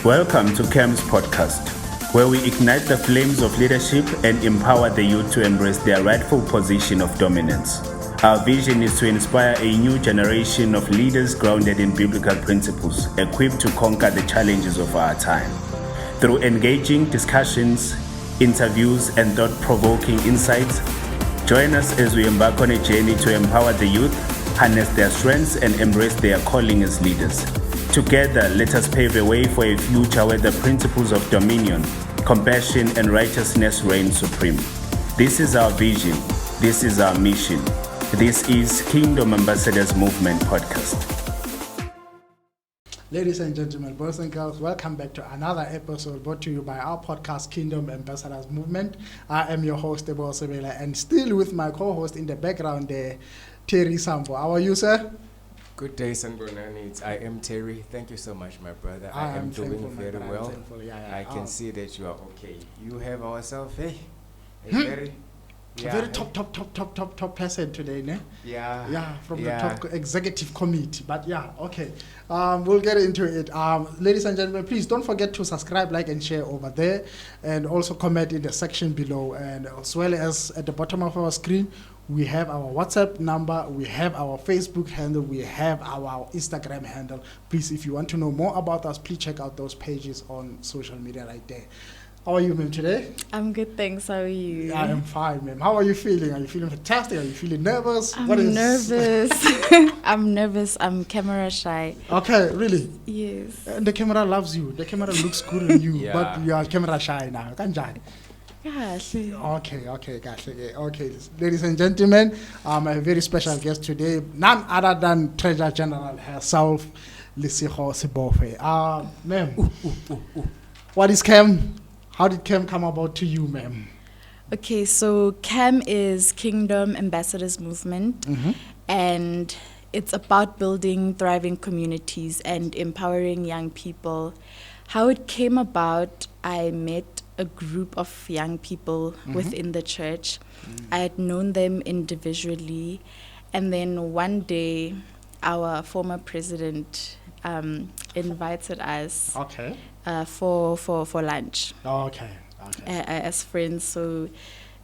Welcome to KAM's Podcast, where we ignite the flames of leadership and empower the youth to embrace their rightful position of dominance. Our vision is to inspire a new generation of leaders grounded in biblical principles, equipped to conquer the challenges of our time. Through engaging discussions, interviews, and thought-provoking insights, join us as we embark on a journey to empower the youth, harness their strengths, and embrace their calling as leaders. Together, let us pave a way for a future where the principles of dominion, compassion, and righteousness reign supreme. This is our vision. This is our mission. This is Kingdom Ambassadors Movement Podcast. Ladies and gentlemen, boys and girls, welcome back to another episode brought to you by our podcast, Kingdom Ambassadors Movement. I am your host, Sebofe, and still with my co-host in the background there, Terry Sambo. How are you, sir? Good day, Sanbonani. I am Terry. Thank you so much, my brother. I am doing very well. I can see that you are okay. You have ourselves, a very top person today, ne? Yeah, from the top executive committee. But okay. We'll get into it. Ladies and gentlemen, please don't forget to subscribe, like, and share over there, and also comment in the section below. And as well as at the bottom of our screen, we have our WhatsApp number, we have our Facebook handle, we have our Instagram handle. Please, if you want to know more about us, please check out those pages on social media right there. How are you, ma'am, today? I'm good, thanks. How are you? Yeah, I am fine, ma'am. How are you feeling? Are you feeling fantastic? Are you feeling nervous? I'm nervous. I'm nervous. I'm camera shy. Okay, really? Yes. And the camera loves you. The camera looks good on you, but you are camera shy now. Okay. Ladies and gentlemen, a very special guest today, none other than Treasurer General herself, Lesego Sebofe. Ma'am, what is KAM? How did KAM come about to you, ma'am? Okay, so KAM is Kingdom Ambassadors Movement, and it's about building thriving communities and empowering young people. How it came about, I met a group of young people within the church. I had known them individually, and then one day our former president invited us for lunch as friends. So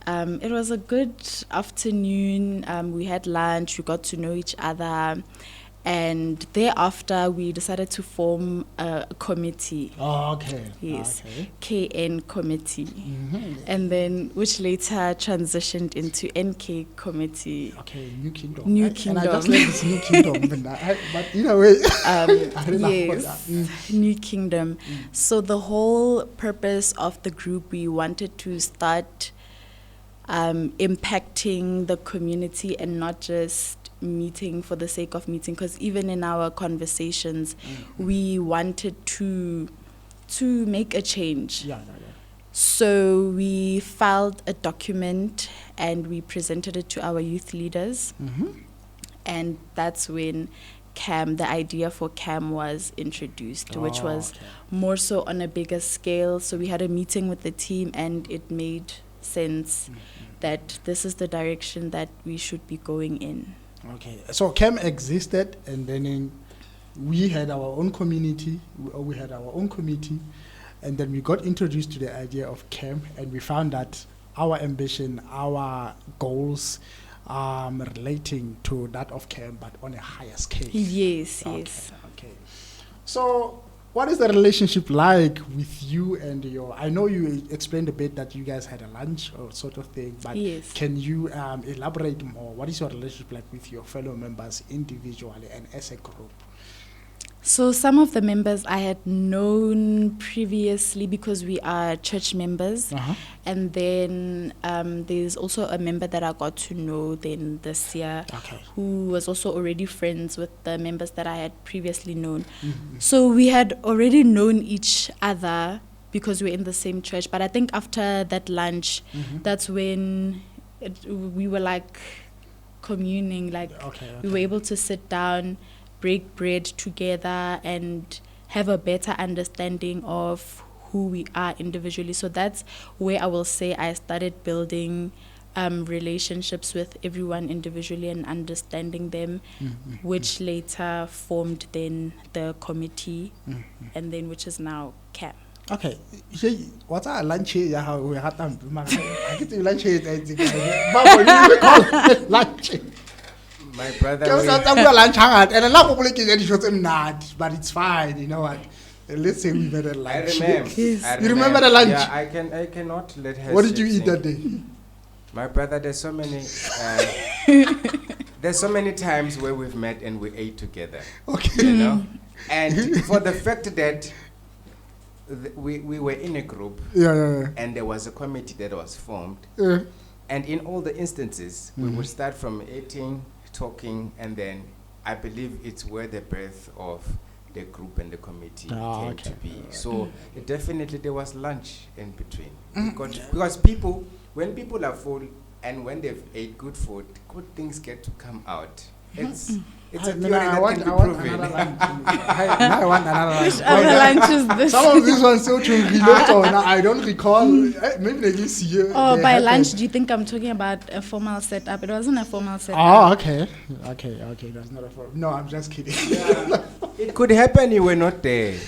it was a good afternoon. We had lunch, we got to know each other, and thereafter we decided to form a committee. Yes, KN committee. And then which later transitioned into NK committee. New Kingdom. New Kingdom. And I just like this New Kingdom, but in a way, yes, New Kingdom. So the whole purpose of the group, we wanted to start impacting the community and not just meeting for the sake of meeting, because even in our conversations we wanted to make a change. So we filed a document and we presented it to our youth leaders, and that's when KAM, the idea for KAM was introduced, which was more so on a bigger scale. So we had a meeting with the team and it made sense that this is the direction that we should be going in. Okay, so KAM existed, and then we had our own community, we had our own committee, and then we got introduced to the idea of KAM, and we found that our ambition, our goals relating to that of KAM, but on a higher scale. Yes. Okay. So what is the relationship like with you and I know you explained a bit that you guys had a lunch or sort of thing, but can you elaborate more? What is your relationship like with your fellow members individually and as a group? So some of the members I had known previously because we are church members, and then there's also a member that I got to know then this year, who was also already friends with the members that I had previously known. So we had already known each other because we're in the same church, but I think after that lunch, that's when we were like communing, we were able to sit down, break bread together and have a better understanding of who we are individually. So that's where I will say I started building relationships with everyone individually and understanding them, which later formed then the committee, and then which is now KAM. Okay, what's our lunch here? How we had them? I get to lunch here. Lunch. My brother. But it's fine. You know what? Let's say we made a lunch. I remember. You remember the lunch? Yeah, I cannot let her. What did you eat that day? My brother, there's so many. There's so many times where we've met and we ate together. Okay. You know, and for the fact that we were in a group, and there was a committee that was formed, and in all the instances, we would start from eating, talking, and then I believe it's where the birth of the group and the committee came to be. So definitely there was lunch in between. Because when people are full and when they've ate good food, good things get to come out. It's a theory that can be proven. I want another lunch. Which other lunch is this? Some of these ones so to relate on. I don't recall. Maybe they didn't see you. Oh, by lunch, do you think I'm talking about a formal setup? It wasn't a formal setup. Oh, okay. That's not a formal. No, I'm just kidding. Yeah. It could happen you were not there.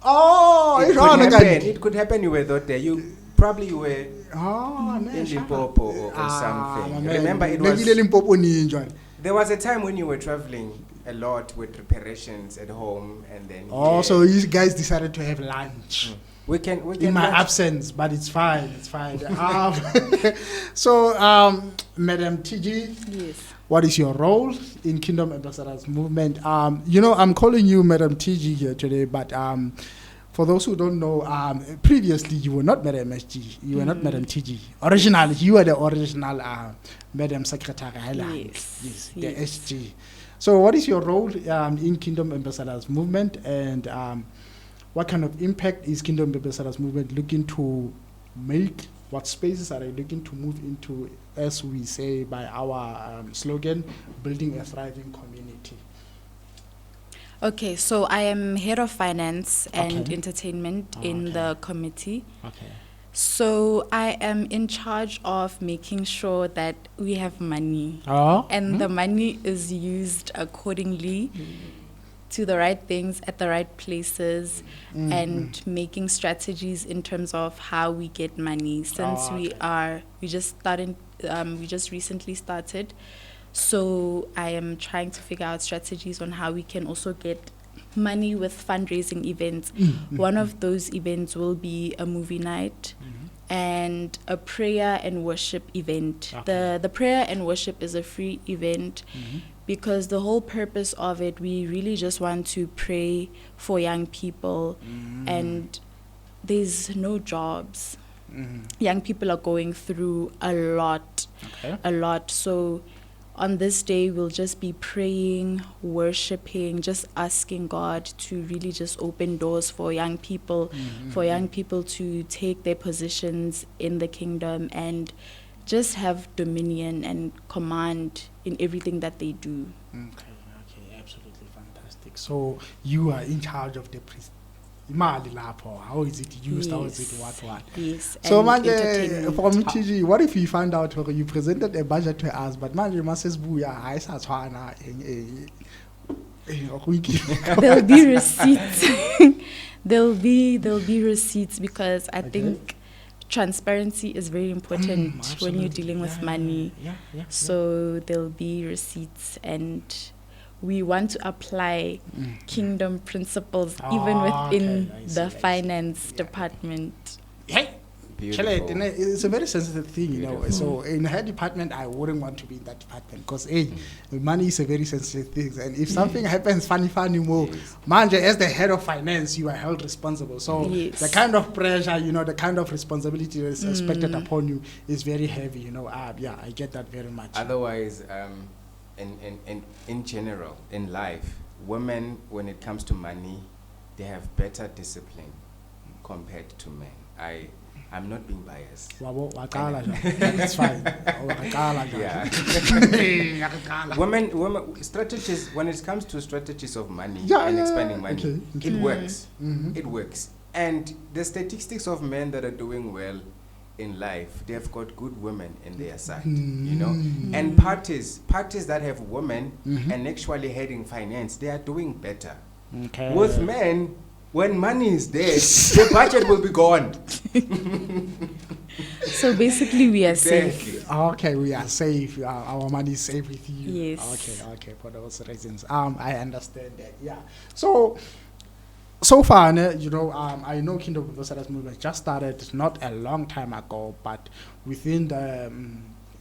Oh, it could happen you were not there. You were in Limpopo or something. Remember, it was. There was a time when you were traveling a lot with preparations at home, and then. Oh, so you guys decided to have lunch. We can in my absence, but it's fine. So, Madam TG. Yes. What is your role in Kingdom Ambassadors Movement? I'm calling you Madam TG here today, but for those who don't know, previously you were not Madam SG, you were not Madam TG. Originally, you were the original Madam Secretary. Yes, the SG. So what is your role in Kingdom Ambassadors Movement, and what kind of impact is Kingdom Ambassadors Movement looking to make? What spaces are they looking to move into, as we say by our slogan, building a thriving community? Okay, so I am head of finance and entertainment in the committee. Okay. So I am in charge of making sure that we have money, and the money is used accordingly to the right things at the right places, and making strategies in terms of how we get money. Since we just recently started, so I am trying to figure out strategies on how we can also get money with fundraising events. One of those events will be a movie night and a prayer and worship event. The prayer and worship is a free event because the whole purpose of it, we really just want to pray for young people, and there's no jobs. Young people are going through a lot. So on this day, we'll just be praying, worshiping, just asking God to really just open doors for young people, for young people to take their positions in the kingdom and just have dominion and command in everything that they do. Okay, absolutely fantastic. So you are in charge of the priest. How is it used? How is it what? Yes. So, Manje, for me, TG, what if you find out you presented a budget to us, but Manje says, there'll be receipts. there'll be receipts, because I think transparency is very important when you're dealing with money. So there'll be receipts, and we want to apply kingdom principles even within the finance department. It's a very sensitive thing, you know. So in her department, I wouldn't want to be in that department because money is a very sensitive thing. And if something happens funny more, Manje, as the head of finance, you are held responsible. So the kind of pressure, the kind of responsibility that is expected upon you is very heavy, I get that very much. Otherwise, in general, in life, women, when it comes to money, they have better discipline compared to men. I'm not being biased. It's fine. Women, strategies, when it comes to strategies of money and expanding money, it works. It works. And the statistics of men that are doing well in life, they've got good women in their side, you know. And parties that have women and actually heading finance, they are doing better. Okay. With men, when money is there, the budget will be gone. So basically, we are safe. Exactly. Okay, we are safe. Our money is safe with you. Yes. Okay, for those reasons. I understand that. Yeah. So far, you know, I know Kingdom Ambassadors movement just started not a long time ago, but within the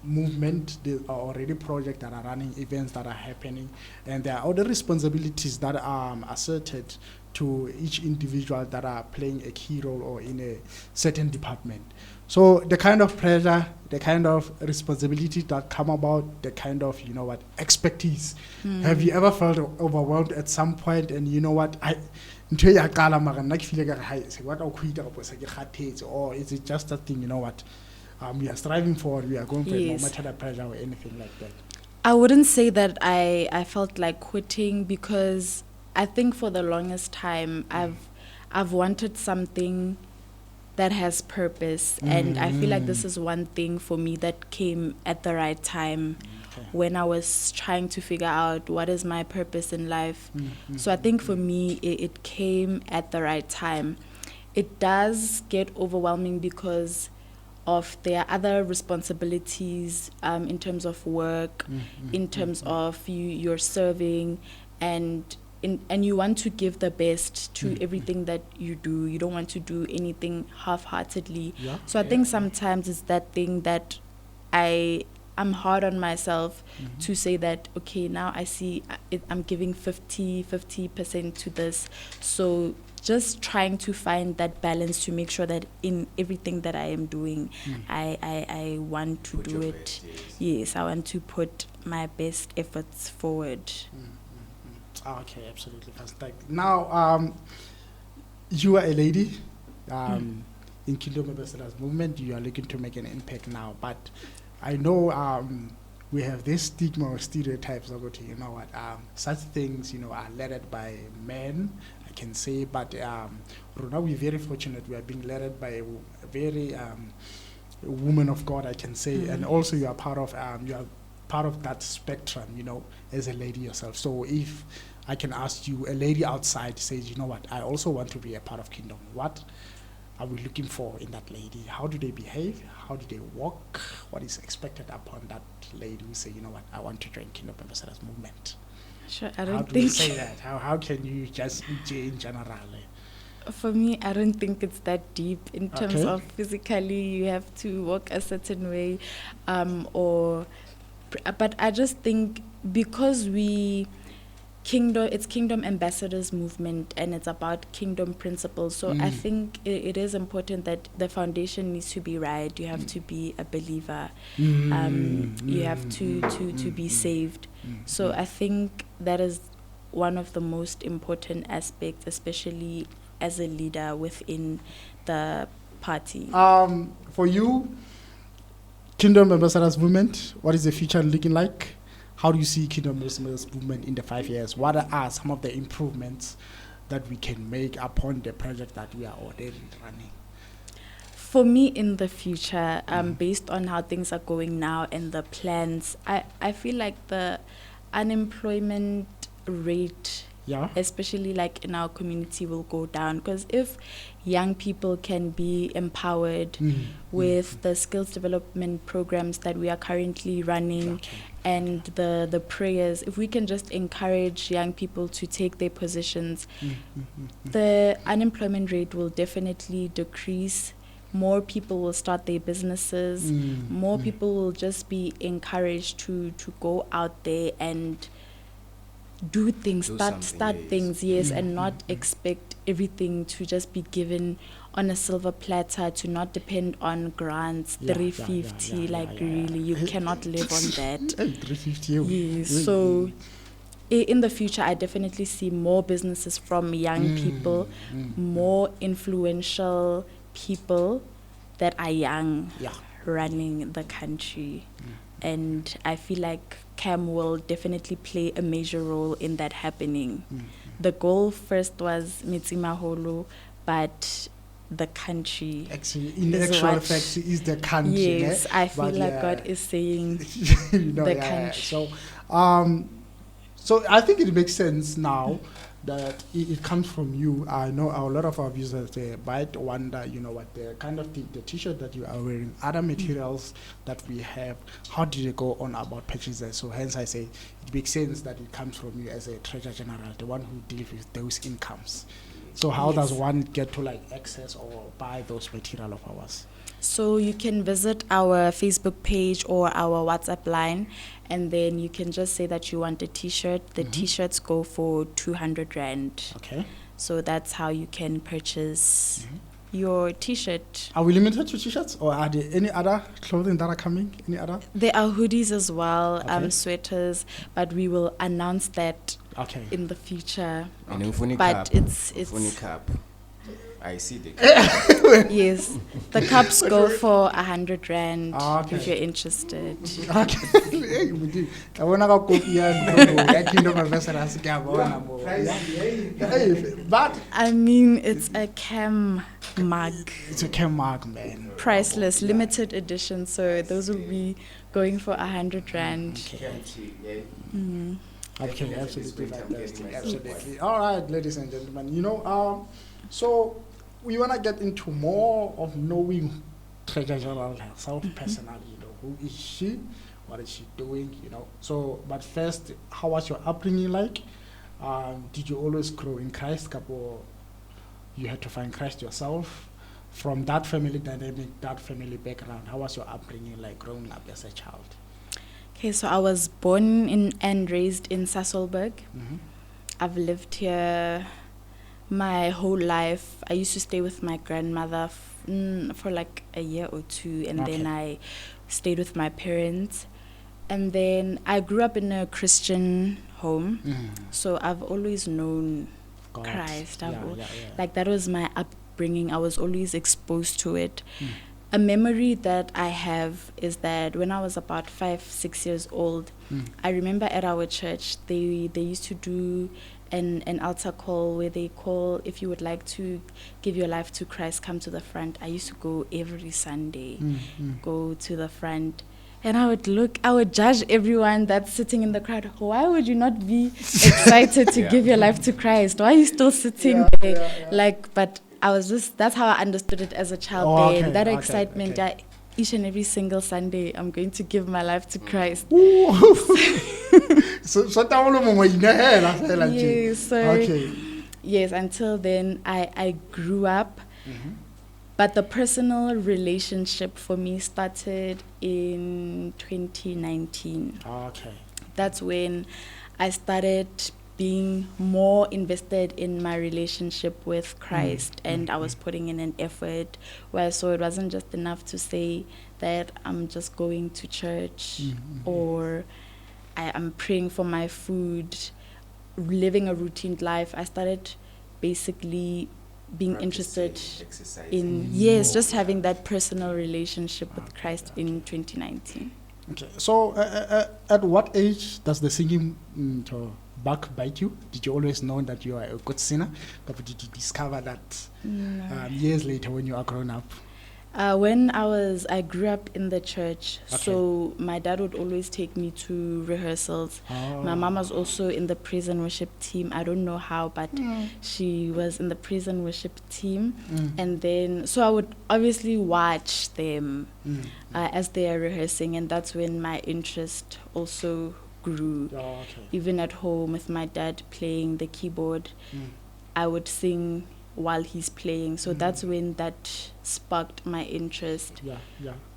movement, there are already projects that are running, events that are happening, and there are other responsibilities that are asserted to each individual that are playing a key role or in a certain department. So the kind of pressure, the kind of responsibility that come about, the kind of, you know what, expertise. Have you ever felt overwhelmed at some point and you know what, or is it just a thing, you know what, we are striving for, we are going for it, no matter the pressure or anything like that? I wouldn't say that I felt like quitting, because I think for the longest time I've wanted something that has purpose, and I feel like this is one thing for me that came at the right time when I was trying to figure out what is my purpose in life. So I think for me it came at the right time. It does get overwhelming because of their other responsibilities in terms of work, in terms of you're serving, and you want to give the best to everything that you do. You don't want to do anything half-heartedly. So I think sometimes it's that thing that I'm hard on myself to say that, okay, now I see I'm giving 50% to this. So just trying to find that balance to make sure that in everything that I am doing, I want to do it. Best, yes, I want to put my best efforts forward. Okay, absolutely fantastic. Now, you are a lady in Kingdom Ambassadors movement. You are looking to make an impact now, but I know we have this stigma or stereotypes about, you know what, such things, you know, are led by men, I can say, but we're very fortunate. We are being led by a very woman of God, I can say, and also you are part of that spectrum, you know, as a lady yourself. So if I can ask you, a lady outside says, you know what, I also want to be a part of Kingdom. What are we looking for in that lady? How do they behave? How do they walk? What is expected upon that lady who say, you know what, I want to join Kingdom Ambassadors movement? Sure, How do you say that? How can you just in general? For me, I don't think it's that deep in terms of physically you have to walk a certain way, but I just think because it's Kingdom Ambassadors movement and it's about kingdom principles. So I think it is important that the foundation needs to be right. You have to be a believer. You have to be saved. So I think that is one of the most important aspects, especially as a leader within the party. For you, Kingdom Ambassadors movement, what is the future looking like? How do you see Kingdom Ambassadors movement in the 5 years? What are some of the improvements that we can make upon the project that we are already running? For me, in the future, based on how things are going now and the plans, I feel like the unemployment rate, especially like in our community, will go down, because if young people can be empowered with the skills development programs that we are currently running and the prayers, if we can just encourage young people to take their positions, the unemployment rate will definitely decrease. More people will start their businesses. More people will just be encouraged to go out there and do things, start things, and not expect everything to just be given on a silver platter, to not depend on grants, 350, really, you cannot live on that. 350. So in the future, I definitely see more businesses from young people, more influential people that are young running the country. And I feel like KAM will definitely play a major role in that happening. The goal first was Metsimaholo, but the country. Actually, in actual fact, it is the country. Yes, I feel like God is saying the country. So I think it makes sense now that it comes from you. I know a lot of our viewers might wonder, what the kind of the t-shirt that you are wearing, other materials that we have, how did you go on about purchasing? So hence I say it makes sense that it comes from you as a treasurer general, the one who deals with those incomes. So how does one get to access or buy those material of ours? So you can visit our Facebook page or our WhatsApp line, and then you can just say that you want a t-shirt. The t-shirts go for 200 Rand. Okay. So that's how you can purchase your t-shirt. Are we limited to t-shirts, or are there any other clothing that are coming? Any other? There are hoodies as well, sweaters, but we will announce that in the future. Okay. But it's cup. I see the cup. Yes, the cups go for 100 Rand if you're interested. But I mean, it's a KAM mug. It's a KAM mug, man. Priceless, limited edition. So those will be going for 100 Rand. Okay, absolutely fantastic. Absolutely. All right, ladies and gentlemen. So we want to get into more of knowing Treasurer General herself personally. Who is she? What is she doing? So, but first, how was your upbringing like? Did you always grow in Christ? Or you had to find Christ yourself? From that family dynamic, that family background, how was your upbringing like growing up as a child? Okay, so I was born and raised in Sasolburg. I've lived here my whole life. I used to stay with my grandmother for like a year or two, and then I stayed with my parents. And then I grew up in a Christian home, so I've always known Christ. Like that was my upbringing. I was always exposed to it. A memory that I have is that when I was about 5-6 years old, I remember at our church they used to do an altar call where they call, if you would like to give your life to Christ, come to the front. I used to go every Sunday, go to the front, and I would judge everyone that's sitting in the crowd. Why would you not be excited to give your life to Christ? Why are you still sitting there? But I was that's how I understood it as a child. That excitement, each and every single Sunday, I'm going to give my life to Christ. Yes, until then, I grew up. But the personal relationship for me started in 2019. That's when I started being more invested in my relationship with Christ, and I was putting in an effort where I saw it wasn't just enough to say that I'm just going to church or I am praying for my food, living a routine life. I started basically being interested in just having that personal relationship with Christ in 2019. Okay, so at what age does the singing bug bite you? Did you always know that you are a good singer, but did you discover that years later when you are grown up? When I grew up in the church, so my dad would always take me to rehearsals. My mom was also in the praise and worship team. I don't know how, but she was in the praise and worship team. And then, so I would obviously watch them as they are rehearsing, and that's when my interest also grew. Even at home with my dad playing the keyboard, I would sing while he's playing. So that's when that sparked my interest.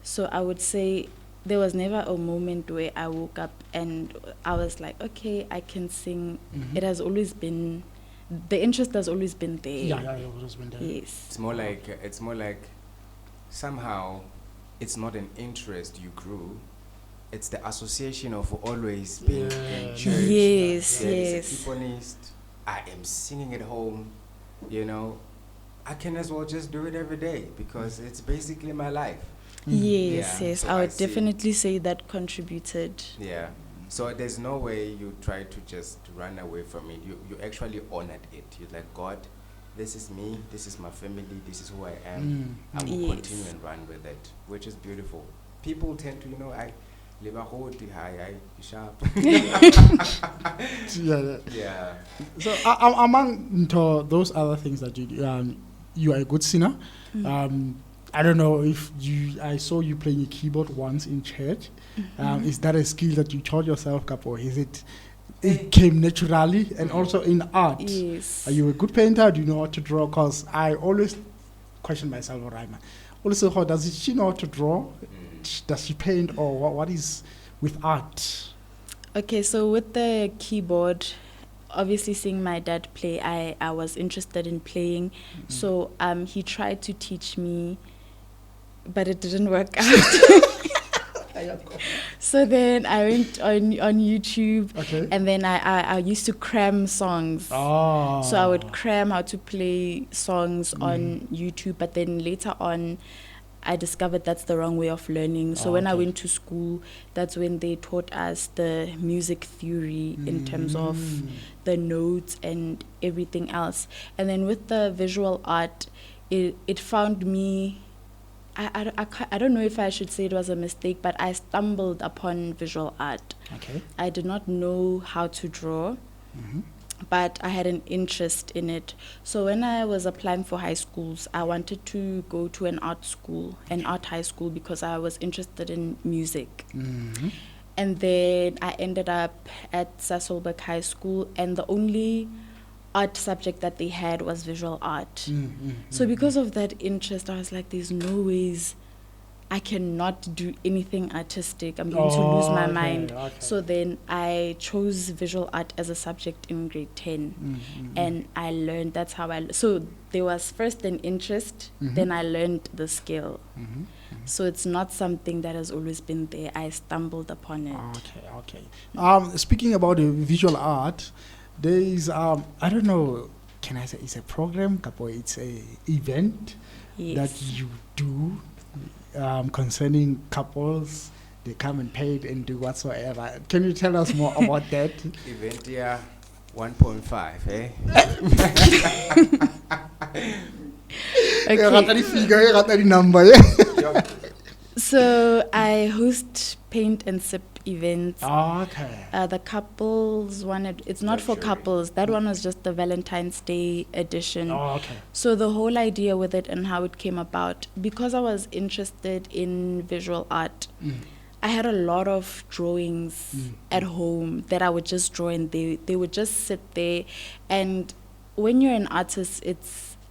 So I would say there was never a moment where I woke up and I was like, okay, I can sing. It has always been, the interest has always been there. It always been there. Yes. It's more like somehow it's not an interest you grew. It's the association of always being in church. Yes. A keyboardist. I am singing at home. I can as well just do it every day because it's basically my life. Yes. So I would definitely say that contributed. Yeah. So there's no way you try to just run away from it. You actually honored it. You're like, God, this is me, this is my family, this is who I am. I will continue and run with it, which is beautiful. People tend to, I live a whole high, sharp. Yeah. So among those other things that you do, you are a good singer. I don't know if I saw you playing a keyboard once in church. Is that a skill that you taught yourself, Kapo? Is it came naturally? And also in art, yes. Are you a good painter? Do you know how to draw? Because I always question myself, Raima. Also, how does she know how to draw? Does she paint, or what is with art? Okay, so with the keyboard, obviously seeing my dad play, I was interested in playing. So he tried to teach me, but it didn't work out. So then I went on YouTube, and then I used to cram songs. So I would cram how to play songs on YouTube, but then later on I discovered that's the wrong way of learning. So when I went to school, that's when they taught us the music theory in terms of the notes and everything else. And then with the visual art, it found me, I don't know if I should say it was a mistake, but I stumbled upon visual art. I did not know how to draw, but I had an interest in it. So when I was applying for high schools, I wanted to go to an art high school, because I was interested in music. And then I ended up at Sebofe High School, and the only art subject that they had was visual art. So because of that interest, I was like, there's no ways I cannot do anything artistic. I'm going to lose my mind. So then I chose visual art as a subject in grade 10. And I learned, that's how so there was first an interest, then I learned the skill. So it's not something that has always been there. I stumbled upon it. Speaking about the visual art, there is, I don't know, can I say it's a program, it's a event that you do concerning couples. They come and pay and do whatsoever. Can you tell us more about that? Event 1.5, eh? So I host paint and sip events. The couples one, it's not for couples. That one was just the Valentine's Day edition. So the whole idea with it and how it came about, because I was interested in visual art, I had a lot of drawings at home that I would just draw, and they would just sit there. And when you're an artist,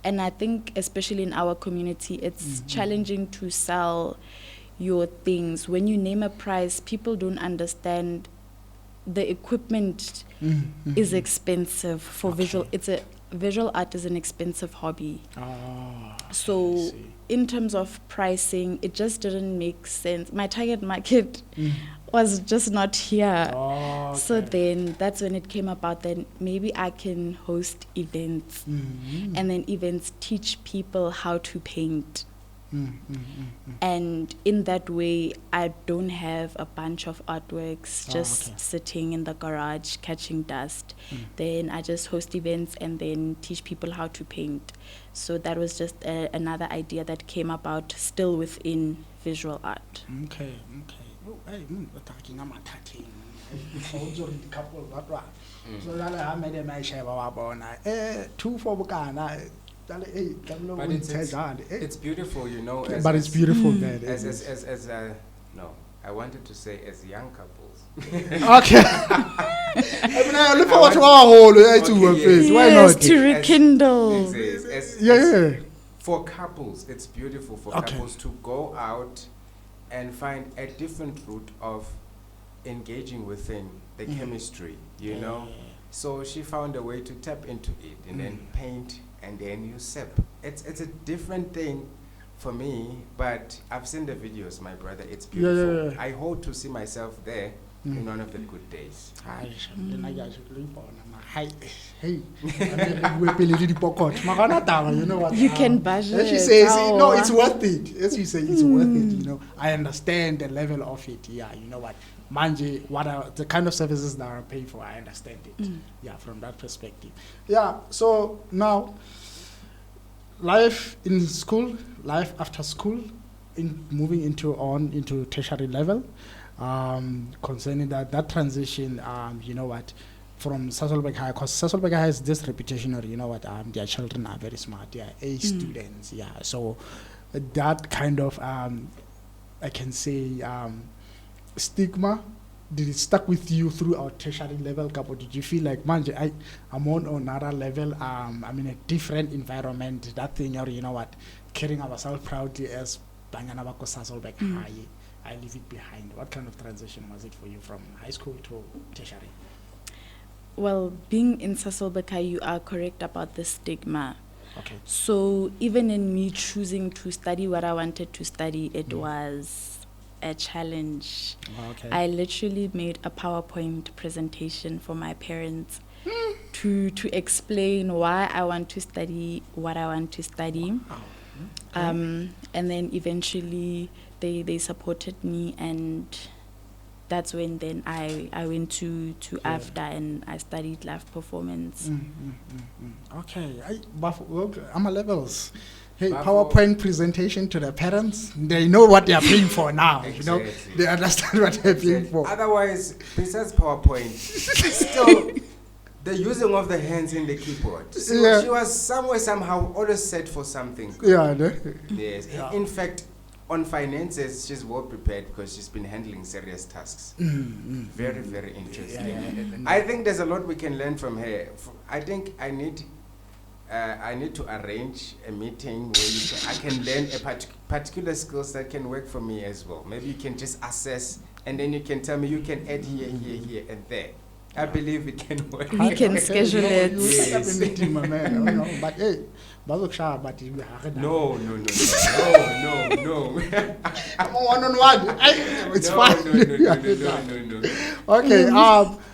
and I think especially in our community, it's challenging to sell your things. When you name a price, people don't understand the equipment is expensive for visual. Visual art is an expensive hobby. So in terms of pricing, it just didn't make sense. My target market was just not here. So then that's when it came about that maybe I can host events, and then events teach people how to paint. And in that way, I don't have a bunch of artworks just sitting in the garage catching dust. Then I just host events and then teach people how to paint. So that was just another idea that came about, still within visual art. But it's beautiful, But it's beautiful, man. No, I wanted to say as young couples. Why not? To rekindle. For couples, it's beautiful for couples to go out and find a different route of engaging within the chemistry, So she found a way to tap into it and then paint. And then you sip. It's a different thing for me, but I've seen the videos, my brother. It's beautiful. I hope to see myself there in one of the good days. You can budget. As she says, no, it's worth it. As you say, it's worth it. I understand the level of it. Yeah, you know what? Manje, what are the kind of services that are paid for? I understand it. From that perspective. So now, life in school, life after school, moving into tertiary level, concerning that transition, from Sasolburg High, because Sasolburg High has this reputation, or their children are very smart, they are A students, so that kind of, I can say, stigma, did it stuck with you throughout tertiary level, or did you feel like, man, I'm on another level, I'm in a different environment, that thing, or carrying ourselves proudly as Bangana Bako Sasolburg High, I leave it behind. What kind of transition was it for you from high school to tertiary? Well, being in Sasolburg High, you are correct about the stigma. Okay. So even in me choosing to study what I wanted to study, it was a challenge. Okay. I literally made a PowerPoint presentation for my parents to explain why I want to study what I want to study. Wow. And then eventually they supported me, and that's when then I went to AFDA and I studied live performance. Okay, I'm a levels. Hey, PowerPoint presentation to the parents, they know what they are paying for now. Exactly. They understand what they're paying for. Otherwise, besides PowerPoint, still the using of the hands in the keyboard. So she was somehow always set for something. Yes. Yeah. In fact, on finances, she's well prepared because she's been handling serious tasks. Very, very interesting. I think there's a lot we can learn from her. I think I need to arrange a meeting where I can learn a particular skills that can work for me as well. Maybe you can just assess, and then you can tell me you can add here, and there. I believe it can work. We can schedule it. You set up a meeting, my man. But hey, no. I'm one-on-one. It's fine. No. Okay.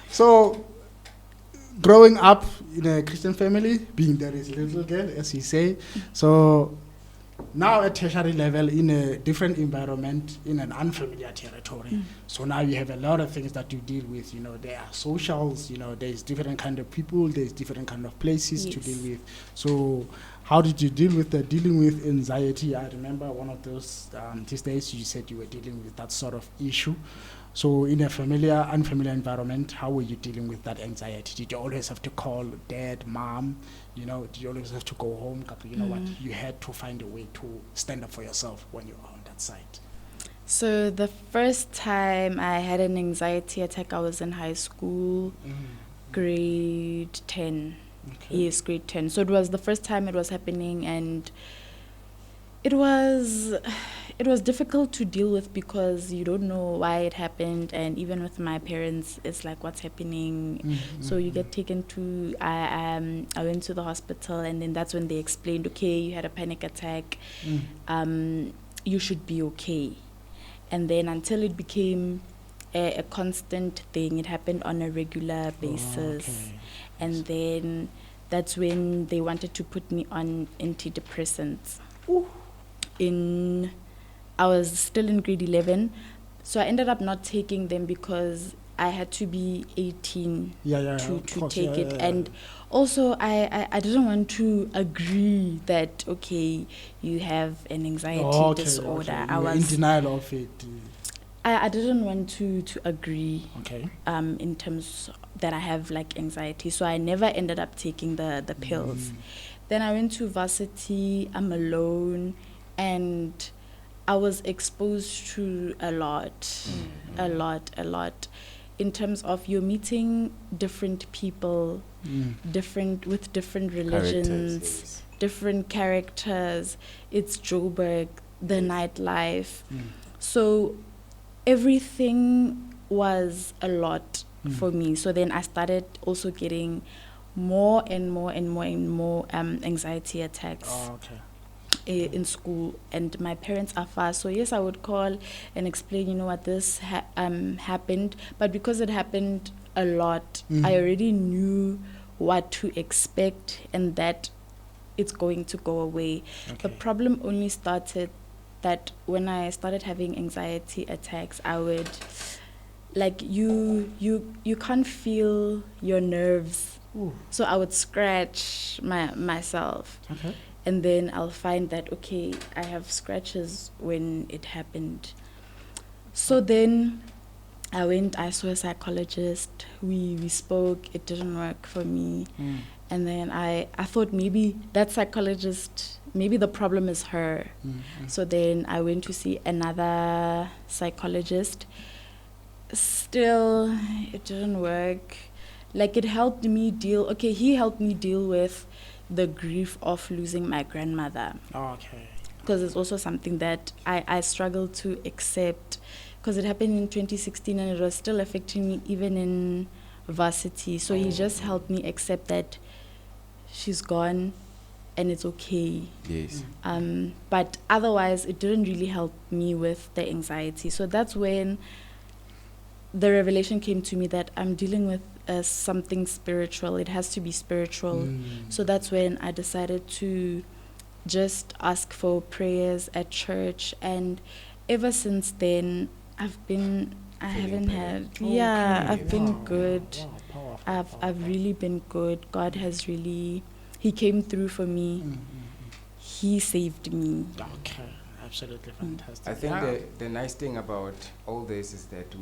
So, growing up in a Christian family, being there is a little girl, as you say. So, now at tertiary level, in a different environment, in an unfamiliar territory. So now you have a lot of things that you deal with. There are socials. There's different kind of people. There's different kind of places to deal with. So how did you dealing with anxiety? I remember one of those these days you said you were dealing with that sort of issue. So in a unfamiliar environment, how were you dealing with that anxiety? Did you always have to call dad, mom? Did you always have to go home? What? You had to find a way to stand up for yourself when you're on that side. So the first time I had an anxiety attack, I was in high school, grade 10. Okay. Yes, grade 10. So it was the first time it was happening, and it was difficult to deal with because you don't know why it happened, and even with my parents, it's like, what's happening? So you get taken to, I went to the hospital, and then that's when they explained, okay, you had a panic attack, you should be okay. And then until it became a constant thing, it happened on a regular basis. Okay. And then that's when they wanted to put me on antidepressants. I was still in grade 11, so I ended up not taking them because I had to be 18 to take it. And also, I didn't want to agree that, okay, you have an anxiety disorder. Okay. I was in denial of it. I didn't want to agree. Okay. In terms that I have like anxiety, so I never ended up taking the pills. Then I went to varsity. I'm alone, and I was exposed to a lot, in terms of you're meeting different people, with different religions, different characters. It's Joburg, the nightlife. So everything was a lot for me. So then I started also getting more and more anxiety attacks. In school, and my parents are far, so yes, I would call and explain, what this happened, but because it happened a lot, I already knew what to expect and that it's going to go away. The problem only started that when I started having anxiety attacks, I would, like, you can't feel your nerves. So I would scratch myself. and then I'll find that, okay, I have scratches when it happened. So then I saw a psychologist, we spoke, it didn't work for me. And then I thought maybe that psychologist, maybe the problem is her. So then I went to see another psychologist. Still, it didn't work. Like, it helped me he helped me deal with the grief of losing my grandmother. Okay. Because it's also something that I struggled to accept, because it happened in 2016 and it was still affecting me even in varsity. So he just helped me accept that she's gone and it's okay. Yes. But otherwise, it didn't really help me with the anxiety. So that's when the revelation came to me that I'm dealing with something spiritual. It has to be spiritual. So that's when I decided to just ask for prayers at church. And ever since then, I've been good. I've really been good. God has really, he came through for me. He saved me. Okay, absolutely fantastic. I think the nice thing about all this is that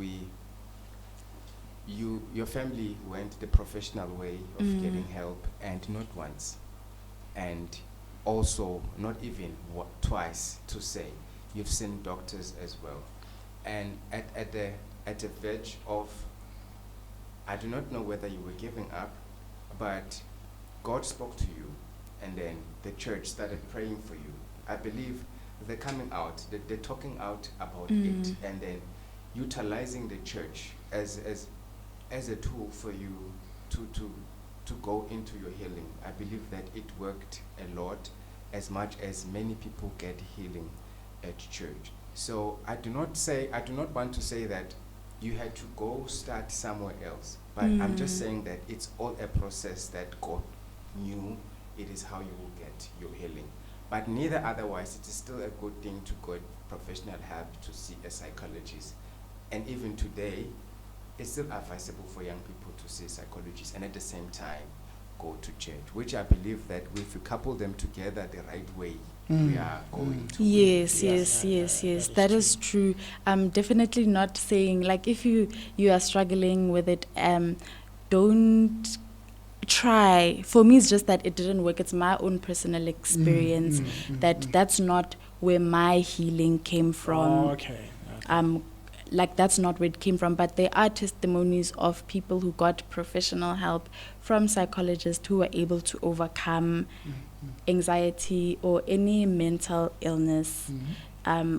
your family went the professional way of getting help, and not once, and also not even twice to say. You've seen doctors as well, and at the verge of, I do not know whether you were giving up, but God spoke to you, and then the church started praying for you. I believe the coming out, the talking out about it, and then utilizing the church as a tool for you to go into your healing. I believe that it worked a lot, as much as many people get healing at church. So I do not want to say that you had to go start somewhere else, but I'm just saying that it's all a process that God knew it is how you will get your healing. But neither otherwise, it is still a good thing to get professional help, to see a psychologist. And even today, it's still advisable for young people to see psychologists and at the same time go to church, which I believe that if we couple them together the right way, we are going to. Yes. That is true. I'm definitely not saying, like, if you are struggling with it, don't try. For me, it's just that it didn't work. It's my own personal experience that's not where my healing came from. Like, that's not where it came from, but there are testimonies of people who got professional help from psychologists who were able to overcome anxiety or any mental illness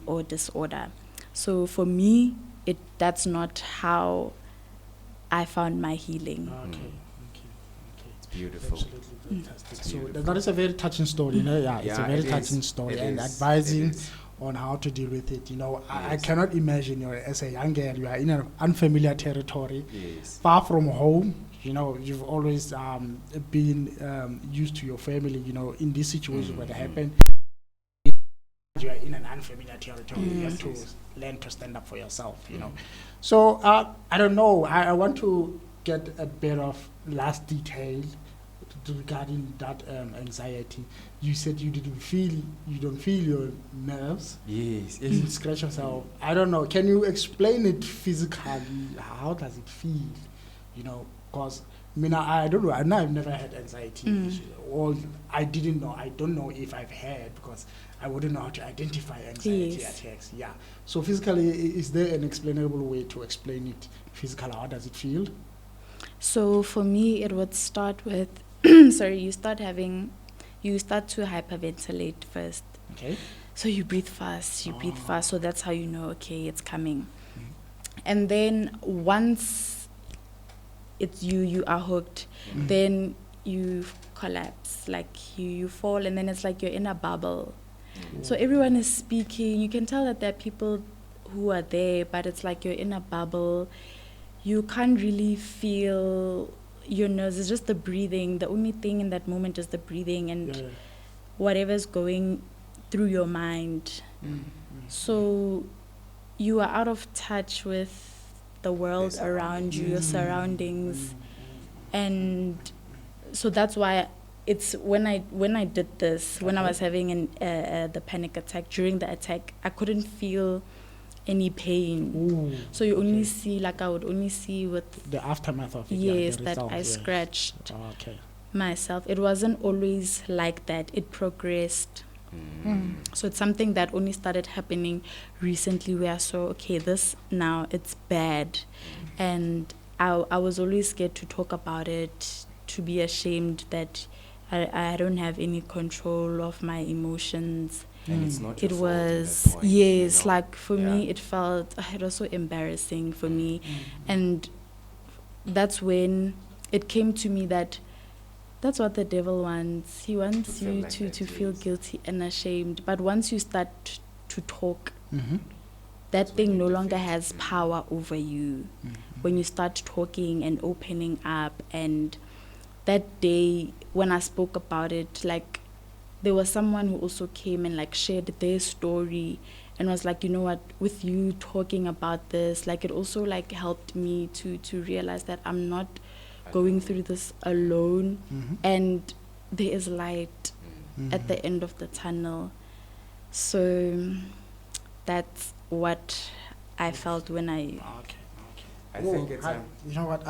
or disorder. So for me, that's not how I found my healing. Okay. It's beautiful. Absolutely fantastic. So that is a very touching story, you know. It's a very touching story, and advising on how to deal with it. You know, I cannot imagine, as a young girl, you are in an unfamiliar territory, far from home. You know, you've always been used to your family. You know, in this situation where it happened, you are in an unfamiliar territory. You have to learn to stand up for yourself. You know, so I don't know. I want to get a bit of last detail regarding that anxiety. You said you don't feel your nerves. Yes. You scratch yourself. I don't know. Can you explain it physically? How does it feel? You know, because I don't know. I've never had anxiety. Or I didn't know. I don't know if I've had, because I wouldn't know how to identify anxiety attacks. Yeah. So physically, is there an explainable way to explain it physically? How does it feel? So for me, it would start with you start to hyperventilate first. Okay. So you breathe fast. So that's how you know, okay, it's coming. And then once it's you are hooked, then you collapse, like you fall, and then it's like you're in a bubble. So everyone is speaking. You can tell that there are people who are there, but it's like you're in a bubble. You can't really feel your nerves. It's just the breathing. The only thing in that moment is the breathing and whatever's going through your mind. So you are out of touch with the world around you, your surroundings. And so that's why it's when I did this, when I was having the panic attack, during the attack, I couldn't feel any pain. Ooh, so you only see, like I would only see with the aftermath of it. yes, the that results, I scratched okay. myself. It wasn't always like that. It progressed. So it's something that only started happening recently where I saw, okay, this now it's bad. And I was always scared to talk about it, to be ashamed that I don't have any control of my emotions. And it's not your It fault at that was, point, yes, you know? like for me, it was so embarrassing for me. And that's when it came to me that that's what the devil wants. He wants To feel you like to that, feel yes. guilty and ashamed. But once you start to talk, Mm-hmm. that That's when thing you no longer defeat. has power over you. When you start talking and opening up, and that day when I spoke about it, like there was someone who also came and like shared their story and was like, you know what, with you talking about this, like it also like helped me to realize that I'm not going through this alone, and there is light at the end of the tunnel. So that's what I felt when I Okay. I think it's you know what?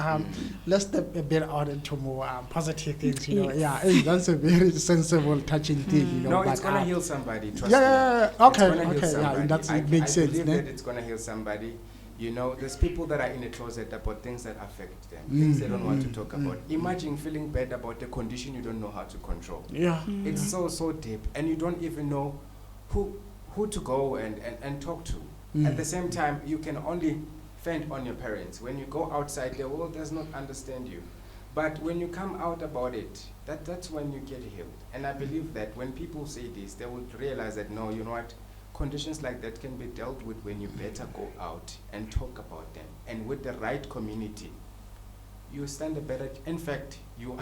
Let's step a bit out into more positive things. You know, that's a very sensible, touching thing. You know, no, but, it's gonna heal somebody. Trust yeah, me. okay, It's gonna heal okay, somebody. that I makes sense. believe Ne? that it's gonna heal somebody. You know, there's people that are in a closet about things that affect them, things they don't want to talk about. Imagine feeling bad about a condition you don't know how to control. Yeah. It's so deep, and you don't even know who to go and talk to. At the same time, you can only fend on your parents. When you go outside, the world does not understand you. But when you come out about it, that's when you get healed. And I believe that when people say this, they would realize that, no, you know what, conditions like that can be dealt with when you better go out and talk about them. And with the right community, you stand a better, in fact, you've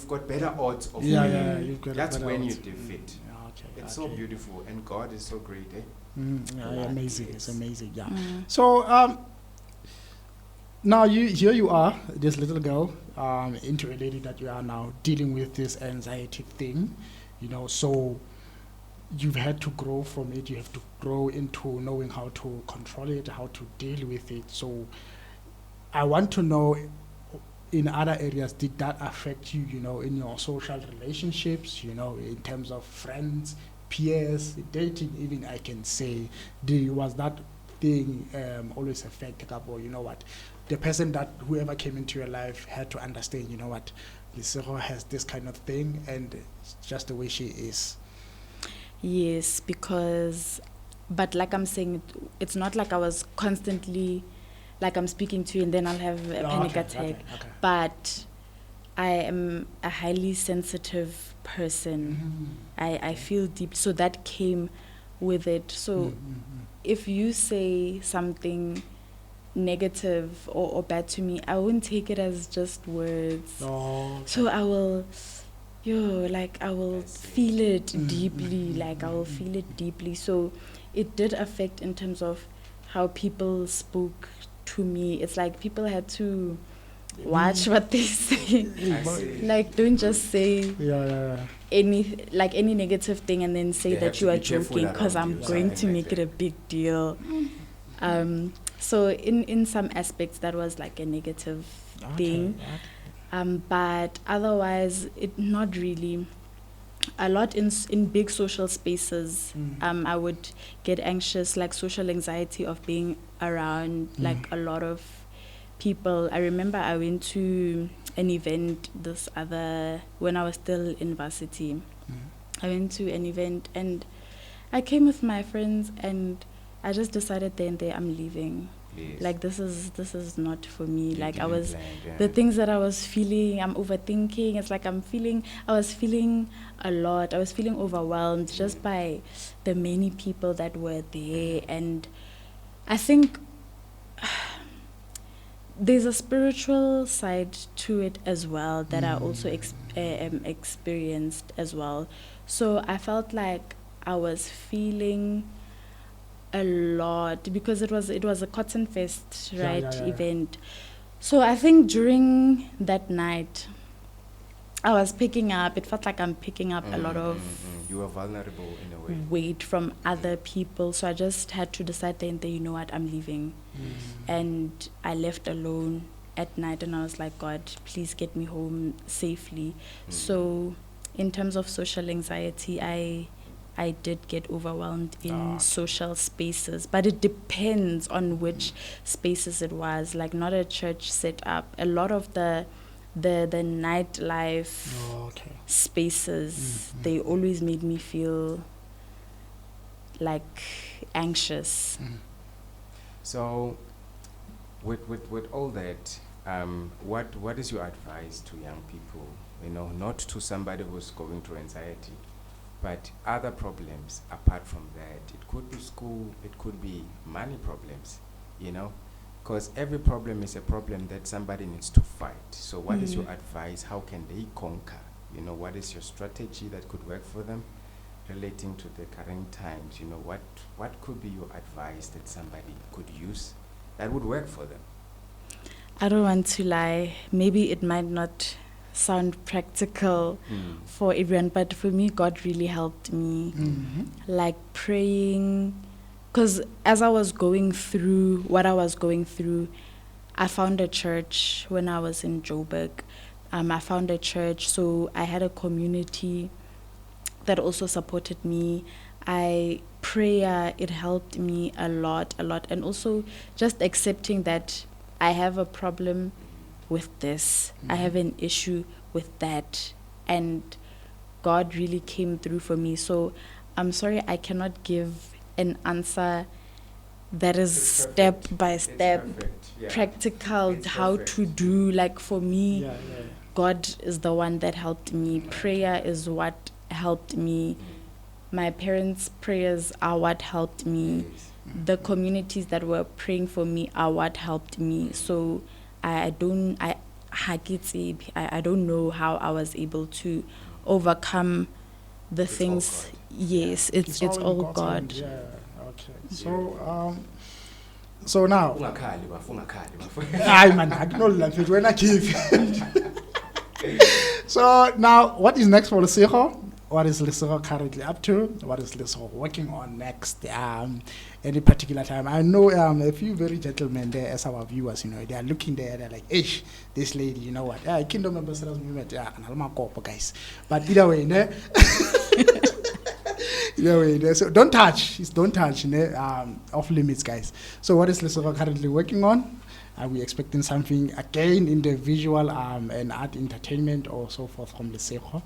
got better odds of winning. You've got That's better when you odds. defeat. Okay, It's so beautiful, and God is so great, eh? Amazing. Yes. It's amazing. Yeah. So now here you are, this little girl, into a lady that you are now dealing with this anxiety thing, you know. So you've had to grow from it. You have to grow into knowing how to control it, how to deal with it. So I want to know, in other areas, did that affect you, you know, in your social relationships, you know, in terms of friends, peers, dating even, I can say? Was that thing always affected, or you know what, the person that whoever came into your life had to understand, you know what, Lesego has this kind of thing and it's just the way she is? Yes, but like I'm saying, it's not like I was constantly, like I'm speaking to you and then I'll have a panic attack. Okay. But I am a highly sensitive person. I feel deep, so that came with it. So if you say something negative or bad to me, I won't take it as just words. So I will feel it deeply, I will feel it deeply. So it did affect in terms of how people spoke to me. It's like people had to watch what they say. Like, don't just say any negative thing and then say They that have you to are be careful joking, because around I'm you, going to something make like it a big deal. So in some aspects that was like a negative thing. But otherwise, it not really. A lot in big social spaces, I would get anxious, like social anxiety of being around like a lot of people. I remember I went to an event when I was still in varsity. I went to an event and I came with my friends and I just decided then I'm leaving. Yes. Like this is not for me. You Like I didn't was, plan, yeah. the things that I was feeling, I'm overthinking. It's like I was feeling a lot. I was feeling overwhelmed just by the many people that were there. And I think there's a spiritual side to it as well that I also experienced as well. So I felt like I was feeling a lot because it was a Cotton Fest, right, event. So I think during that night, I was picking up, it felt like I'm picking up a lot of you were vulnerable in a way. weight from other people. So I just had to decide then, you know what, I'm leaving. And I left alone at night and I was like, God, please get me home safely. So in terms of social anxiety, I did get overwhelmed in social spaces, but it depends on which spaces it was. Like not a church setup. A lot of the nightlife spaces, they always made me feel like anxious. So with all that, what is your advice to young people? You know, not to somebody who's going through anxiety, but other problems apart from that. It could be school, it could be money problems, you know, because every problem is a problem that somebody needs to fight. So what is your advice? How can they conquer? You know, what is your strategy that could work for them relating to the current times? You know, what could be your advice that somebody could use that would work for them? I don't want to lie. Maybe it might not sound practical for everyone, but for me, God really helped me. Like praying, because as I was going through what I was going through, I found a church when I was in Joburg. I found a church, so I had a community that also supported me. Prayer, it helped me a lot, and also just accepting that I have a problem with this, I have an issue with that, and God really came through for me. So I'm sorry I cannot give an answer that is step by step practical how to do. Like for me, God is the one that helped me. Prayer is what helped me. My parents' prayers are what helped me. The communities that were praying for me are what helped me. So I don't know how I was able to overcome the things. Yes, it's all God. Yeah. Okay. So now, so now, what is next for Lesego? What is Lesego currently up to? What is Lesego working on next? Any particular time? I know a few very gentlemen there as our viewers, you know, they are looking there, they're like, "Ish, this lady, you know what? Kingdom Ambassadors Movement, guys." But either way, so don't touch, off limits, guys. So what is Lesego currently working on? Are we expecting something again in the visual and art entertainment or so forth from Lesego?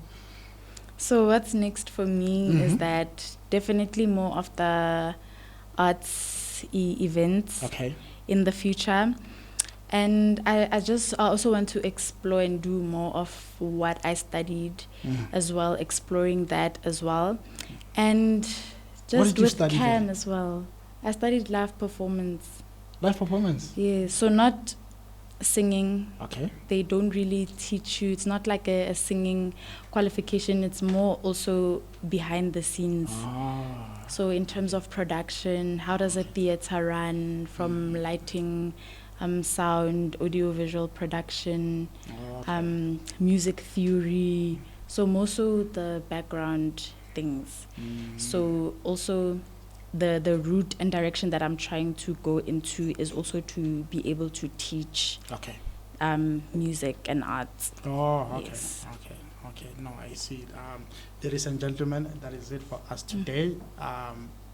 So what's next for me is that definitely more of the arts events in the future. And I also want to explore and do more of what I studied as well, exploring that as well. And just with KAM as well. I studied live performance. Live performance? Yeah, so not singing. Okay. They don't really teach you. It's not like a singing qualification. It's more also behind the scenes. So in terms of production, how does a theater run from lighting, sound, audio-visual production, music theory. So most of the background things. So also the route and direction that I'm trying to go into is also to be able to teach music and arts. Yes. Okay. No, I see. Ladies and gentlemen, that is it for us today.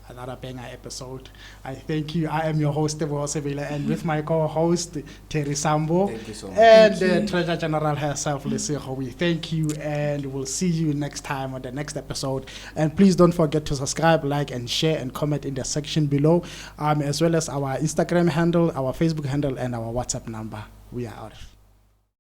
Another banger episode. I thank you. I am your host, Sebofe, and with my co-host, Terry Sambo. Thank you so much. And the Treasurer General herself, Lesego. We thank you, and we'll see you next time on the next episode. And please don't forget to subscribe, like, and share, and comment in the section below, as well as our Instagram handle, our Facebook handle, and our WhatsApp number. We are out.